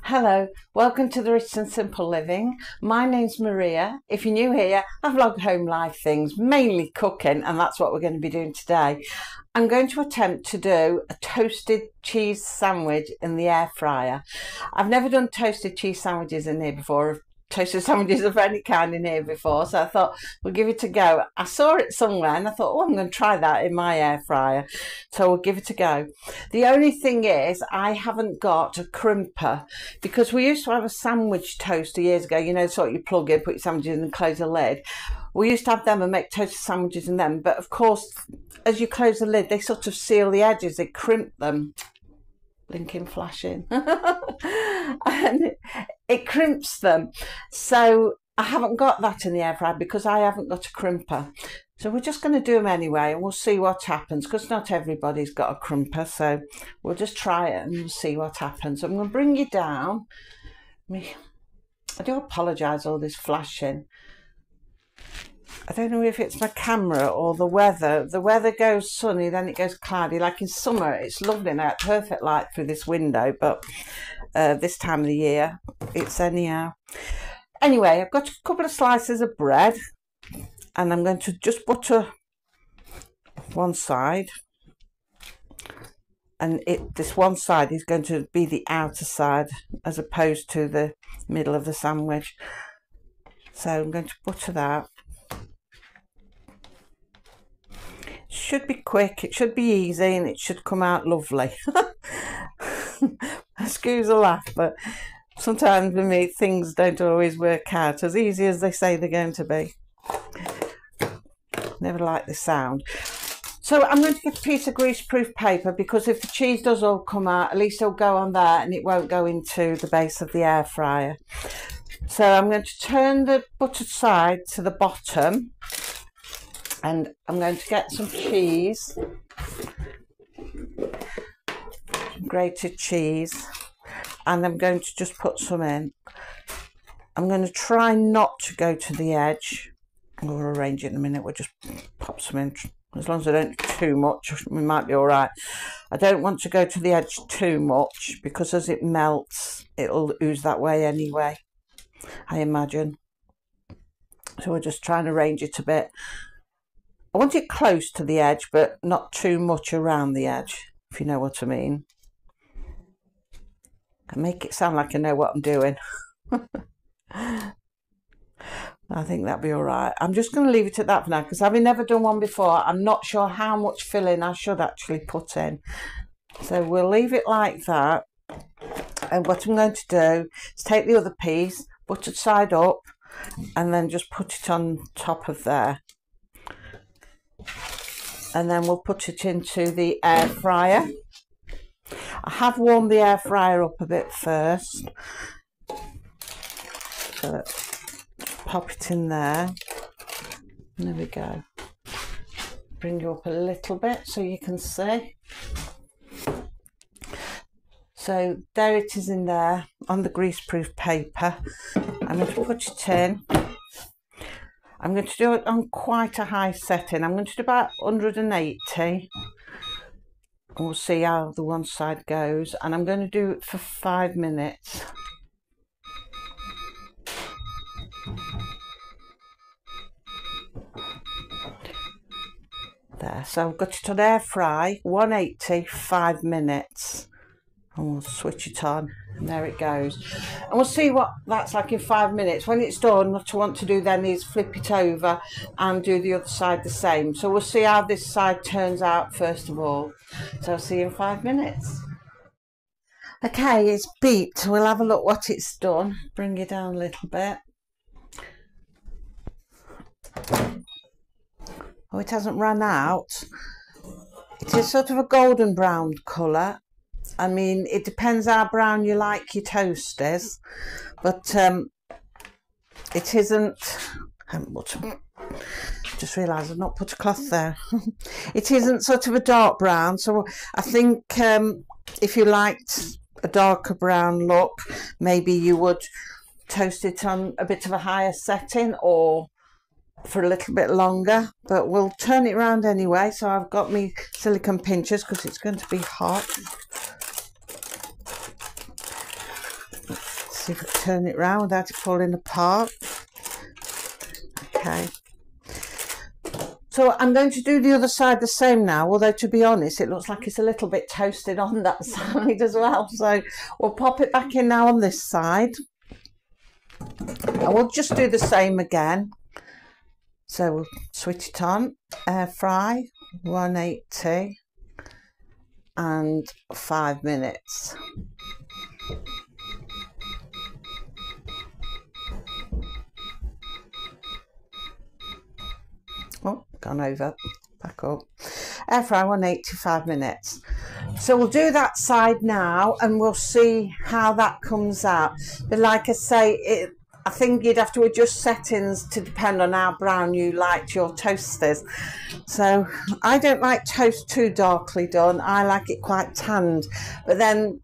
Hello, welcome to the Rich and Simple Living. My name's Maria. If you're new here, I vlog home life things, mainly cooking, and that's what we're going to be doing today. I'm going to attempt to do a toasted cheese sandwich in the air fryer. I've never done toasted cheese sandwiches in here before, toasted sandwiches of any kind in here before, so I thought we'll give it a go. I saw it somewhere and I thought, oh, I'm going to try that in my air fryer, so we'll give it a go. The only thing is I haven't got a crimper, because we used to have a sandwich toaster years ago, you know, sort of you plug in, put your sandwiches in and close the lid. We used to have them and make toasted sandwiches in them, but of course as you close the lid they sort of seal the edges, they crimp them. Blinking flashing. And it crimps them, so I haven't got that in the air fryer because I haven't got a crimper. So we're just going to do them anyway and we'll see what happens, because not everybody's got a crimper, so we'll just try it and we'll see what happens. I'm going to bring you down. I do apologise all this flashing. I don't know if it's my camera or the weather. The weather goes sunny, then it goes cloudy. Like in summer, it's lovely now, perfect light through this window, but this time of the year, it's anyhow. Anyway, I've got a couple of slices of bread, and I'm going to just butter one side. And this one side is going to be the outer side, as opposed to the middle of the sandwich. So I'm going to butter that. Should be quick, it should be easy, and it should come out lovely. Excuse the laugh, but sometimes with me things don't always work out as easy as they say they're going to be. Never like the sound. So I'm going to get a piece of greaseproof paper, because if the cheese does all come out, at least it'll go on there and it won't go into the base of the air fryer. So I'm going to turn the buttered side to the bottom, and I'm going to get some cheese, grated cheese, and I'm going to just put some in. I'm going to try not to go to the edge. We'll arrange it in a minute. We'll just pop some in. As long as I don't do too much, we might be all right. I don't want to go to the edge too much, because as it melts, it'll ooze that way anyway, I imagine. So we're just trying to arrange it a bit. I want it close to the edge, but not too much around the edge, if you know what I mean. I make it sound like I know what I'm doing. I think that'll be all right. I'm just going to leave it at that for now, because having never done one before, I'm not sure how much filling I should actually put in. So we'll leave it like that. And what I'm going to do is take the other piece, buttered side up, and then just put it on top of there. And then we'll put it into the air fryer. I have warmed the air fryer up a bit first. So pop it in there. There we go. Bring you up a little bit so you can see. So there it is in there on the greaseproof paper. I'm going to put it in. I'm going to do it on quite a high setting. I'm going to do about 180. And we'll see how the one side goes. And I'm going to do it for 5 minutes. There, so I've got it on air fry, 180, 5 minutes. And we'll switch it on, and there it goes. And we'll see what that's like in 5 minutes. When it's done, what I want to do then is flip it over and do the other side the same. So we'll see how this side turns out first of all. So I'll see you in 5 minutes. Okay, it's beeped. We'll have a look what it's done. Bring it down a little bit. Oh, it hasn't run out. It is sort of a golden brown colour. I mean, it depends how brown you like your toasters, but it isn't. Just realised I've not put a cloth there. It isn't sort of a dark brown, so I think if you liked a darker brown look, maybe you would toast it on a bit of a higher setting or for a little bit longer, but we'll turn it around anyway. So I've got me silicone pinchers because it's going to be hot. see if we can turn it round without it falling apart. Okay. So I'm going to do the other side the same now, although to be honest, it looks like it's a little bit toasted on that side as well. So we'll pop it back in now on this side. And we'll just do the same again. So we'll switch it on, air fry, 180 and 5 minutes. Oh, gone over, back up. Air fry 185 minutes. So we'll do that side now and we'll see how that comes out. But like I say, I think you'd have to adjust settings to depend on how brown you liked your toasters. So I don't like toast too darkly done. I like it quite tanned, but then,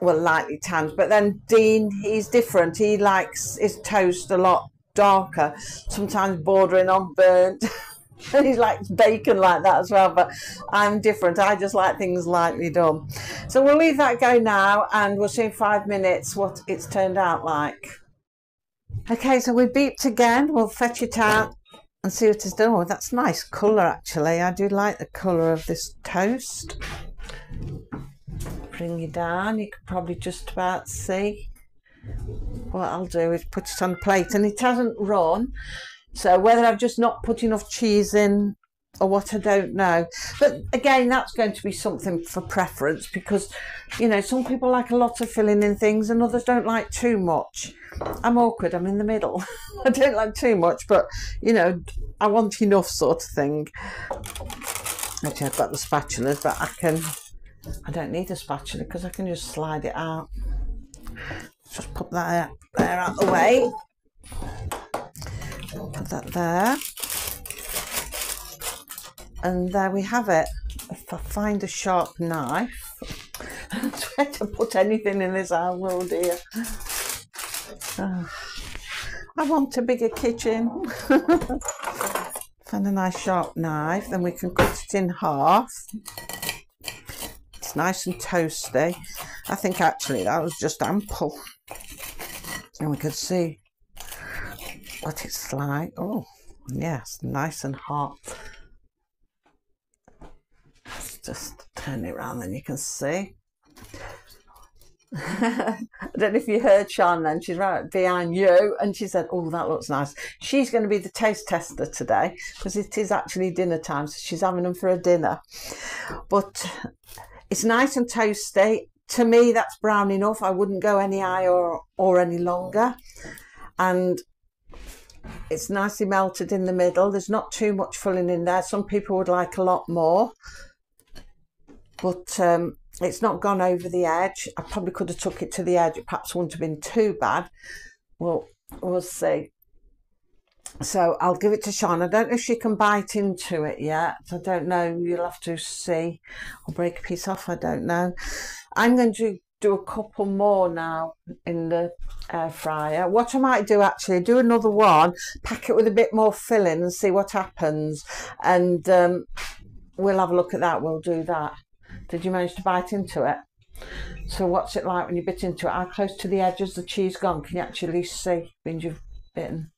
well, lightly tanned. But then Dean, he's different. He likes his toast a lot darker, sometimes bordering on burnt. He likes bacon like that as well, but I'm different. I just like things lightly done. So we'll leave that go now and we'll see in 5 minutes what it's turned out like. Okay, so we beeped again. We'll fetch it out and see what it's done. Oh, that's nice colour actually. I do like the colour of this toast. Bring it down. You can probably just about see. What I'll do is put it on the plate, and it hasn't run. So whether I've just not put enough cheese in or what, I don't know. But again, that's going to be something for preference, because, you know, some people like a lot of filling in things and others don't like too much. I'm awkward, I'm in the middle. I don't like too much, but, you know, I want enough sort of thing. Actually, I've got the spatulas, but I don't need a spatula because I can just slide it out. Just put that there out the way. Put that there, and there we have it. If I find a sharp knife, I'm trying to put anything in this house, oh dear. I want a bigger kitchen. Find a nice sharp knife, then we can cut it in half. It's nice and toasty. I think actually that was just ample, and we could see what it's like. Oh yes, nice and hot. Let's just turn it around, then you can see. I don't know if you heard Sean then, she's right behind you, and she said, oh, that looks nice. She's going to be the taste tester today because it is actually dinner time, so she's having them for a dinner. But it's nice and toasty. To me, that's brown enough. I wouldn't go any higher or any longer. And it's nicely melted in the middle. There's not too much filling in there. Some people would like a lot more, but it's not gone over the edge. I probably could have took it to the edge. It perhaps wouldn't have been too bad. Well, we'll see. So I'll give it to Sean. I don't know if she can bite into it yet. I don't know. You'll have to see. I'll break a piece off. I don't know. I'm going to do a couple more now in the air fryer. What I might do actually, do another one, pack it with a bit more filling and see what happens, and we'll have a look at that. We'll do that. Did you manage to bite into it? So what's it like when you bit into it? How close to the edge has the cheese gone? Can you actually see when you've bitten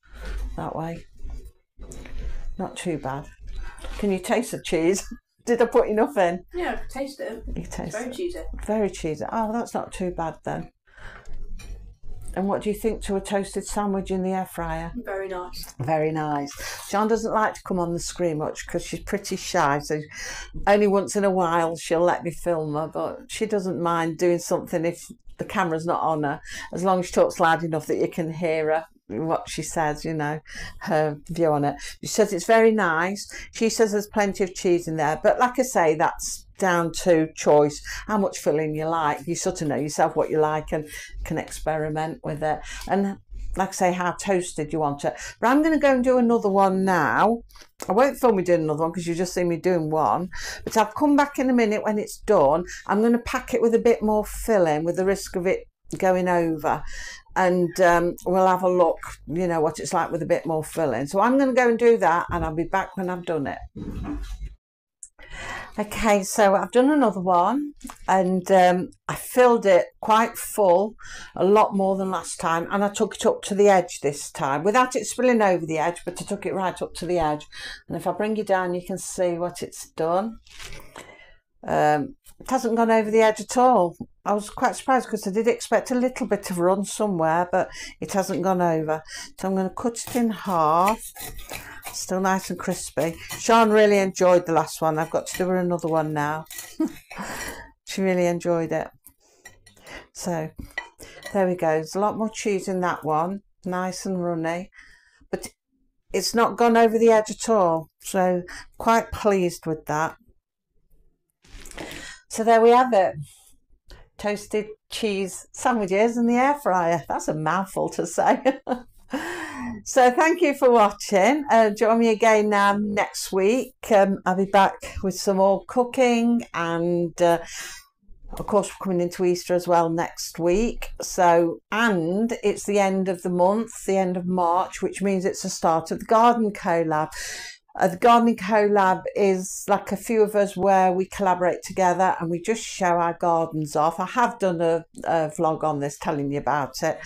that way? Not too bad. Can you taste the cheese? Did I put enough in? Yeah, I can taste it. You taste it's very cheesy. Very cheesy. Oh, that's not too bad then. And what do you think to a toasted sandwich in the air fryer? Very nice. Very nice. Sean doesn't like to come on the screen much because she's pretty shy, so only once in a while she'll let me film her, but she doesn't mind doing something if the camera's not on her, as long as she talks loud enough that you can hear her, what she says, you know, her view on it. She says it's very nice. She says there's plenty of cheese in there, but like I say, that's down to choice, how much filling you like. You sort of know yourself what you like and can experiment with it, and like I say, how toasted you want it. But I'm going to go and do another one now. I won't film me doing another one because you just see me doing one, but I'll come back in a minute when it's done. I'm going to pack it with a bit more filling, with the risk of it going over, and we'll have a look, you know, what it's like with a bit more filling. So I'm going to go and do that, and I'll be back when I've done it. Okay, so I've done another one, and I filled it quite full, a lot more than last time, and I took it up to the edge this time without it spilling over the edge, but I took it right up to the edge. And if I bring you down, you can see what it's done. It hasn't gone over the edge at all. I was quite surprised because I did expect a little bit of run somewhere, but it hasn't gone over. So I'm going to cut it in half. Still nice and crispy. Sean really enjoyed the last one. I've got to do her another one now. She really enjoyed it. So there we go. There's a lot more cheese in that one. Nice and runny. But it's not gone over the edge at all. So quite pleased with that. So there we have it. Toasted cheese sandwiches in the air fryer. That's a mouthful to say. So thank you for watching. Join me again next week. I'll be back with some more cooking, and of course we're coming into Easter as well next week. So, and it's the end of the month, the end of March, which means it's the start of the Garden Collab. The Gardening Collab is like a few of us where we collaborate together and we just show our gardens off. I have done a vlog on this telling you about it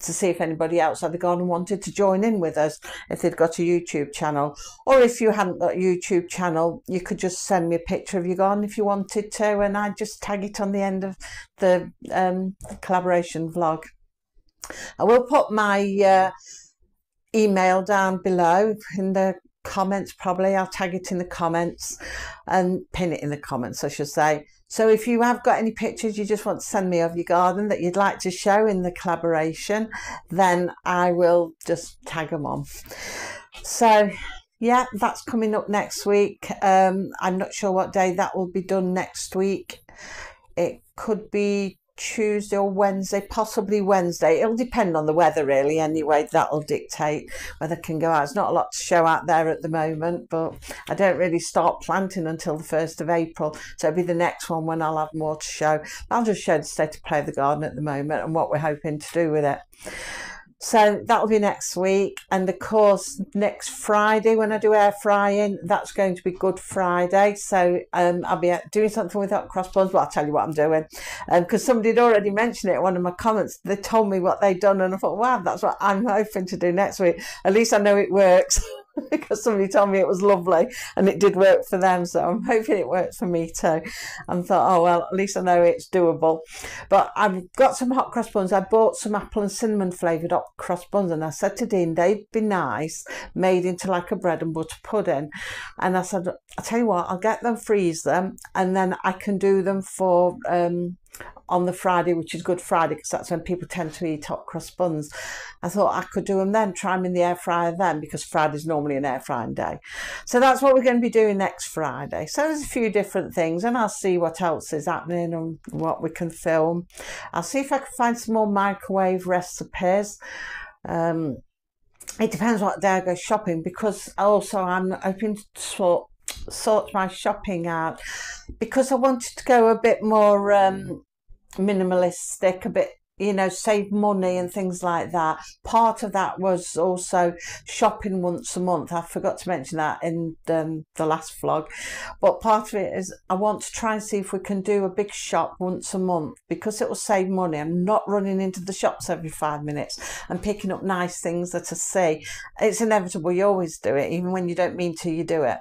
to see if anybody else at the garden wanted to join in with us, if they'd got a YouTube channel. Or if you hadn't got a YouTube channel, you could just send me a picture of your garden if you wanted to, and I'd just tag it on the end of the collaboration vlog. I will put my email down below in the comments. Probably I'll tag it in the comments and pin it in the comments, I should say. So if you have got any pictures you just want to send me of your garden that you'd like to show in the collaboration, then I will just tag them on. So yeah, that's coming up next week. I'm not sure what day that will be done next week. It could be Tuesday or Wednesday, possibly Wednesday. It'll depend on the weather really. Anyway, that'll dictate whether I can go out. There's not a lot to show out there at the moment, but I don't really start planting until the 1st of April, so it'll be the next one when I'll have more to show. I'll just show the state of play of the garden at the moment and what we're hoping to do with it. So that'll be next week, and of course next Friday when I do air frying, that's going to be Good Friday. So I'll be doing something with hot cross buns. Well, I'll tell you what I'm doing, because somebody had already mentioned it in one of my comments. They told me what they'd done, and I thought, wow, that's what I'm hoping to do next week. At least I know it works. Because somebody told me it was lovely and it did work for them, so I'm hoping it works for me too. I thought, oh well, at least I know it's doable. But I've got some hot cross buns. I bought some apple and cinnamon flavoured hot cross buns, and I said to Dean they'd be nice made into like a bread and butter pudding. And I said, I'll tell you what, I'll get them, freeze them, and then I can do them for on the Friday, which is Good Friday, because that's when people tend to eat hot cross buns. I thought I could do them then, try them in the air fryer then, because Friday's normally an air frying day. So that's what we're going to be doing next Friday. So there's a few different things, and I'll see what else is happening and what we can film. I'll see if I can find some more microwave recipes. It depends what day I go shopping, because also I'm hoping to sort my shopping out, because I wanted to go a bit more minimalistic, a bit, you know, save money and things like that. Part of that was also shopping once a month. I forgot to mention that in the last vlog, but part of it is I want to try and see if we can do a big shop once a month, because it will save money. I'm not running into the shops every 5 minutes and picking up nice things that I see. It's inevitable, you always do it, even when you don't mean to, you do it.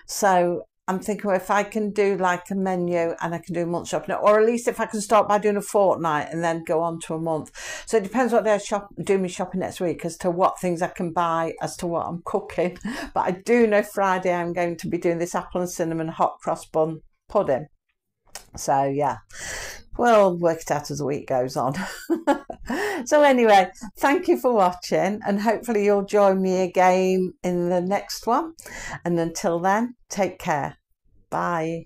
So I'm thinking, well, if I can do like a menu and I can do a month shopping, or at least if I can start by doing a fortnight and then go on to a month. So it depends what they're doing me shopping next week as to what things I can buy, as to what I'm cooking. But I do know Friday I'm going to be doing this apple and cinnamon hot cross bun pudding. So yeah, we'll work it out as the week goes on. So anyway, thank you for watching, and hopefully you'll join me again in the next one. And until then, take care. Bye.